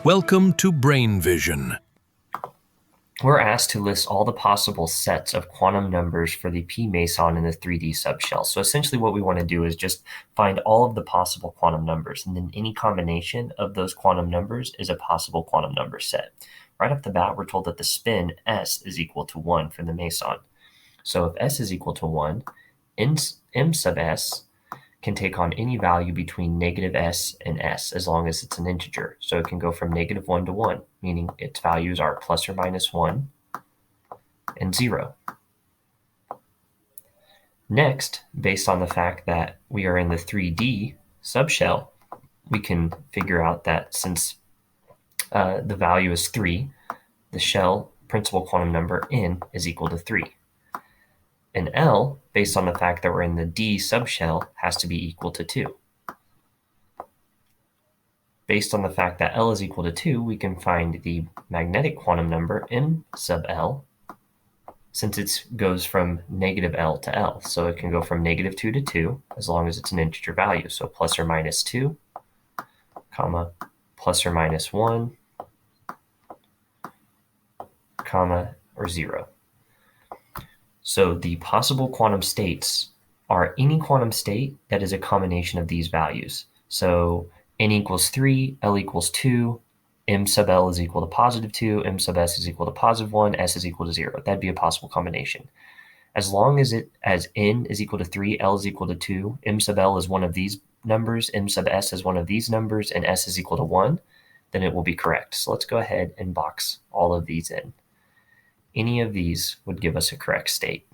Welcome to Brain Vision. We're asked to list all the possible sets of quantum numbers for the p-meson in the 3D subshell. So essentially what we want to do is just find all of the possible quantum numbers, and then any combination of those quantum numbers is a possible quantum number set. Right off the bat, we're told that the spin s is equal to 1 for the meson. So if s is equal to 1, m sub s can take on any value between negative s and s as long as it's an integer. So it can go from negative 1 to 1, meaning its values are plus or minus 1 and 0. Next, based on the fact that we are in the 3D subshell, we can figure out that since the value is 3, the shell principal quantum number n is equal to 3. And L, based on the fact that we're in the D subshell, has to be equal to 2. Based on the fact that L is equal to 2, we can find the magnetic quantum number M sub L, since it goes from negative L to L. So it can go from negative 2 to 2, as long as it's an integer value. So plus or minus 2, comma, plus or minus 1, comma, or 0. So the possible quantum states are any quantum state that is a combination of these values. So n equals 3, L equals 2, m sub L is equal to positive 2, m sub S is equal to positive 1, S is equal to 0. That'd be a possible combination. As long as n is equal to 3, L is equal to 2, m sub L is one of these numbers, m sub S is one of these numbers, and S is equal to 1, then it will be correct. So let's go ahead and box all of these in. Any of these would give us a correct state.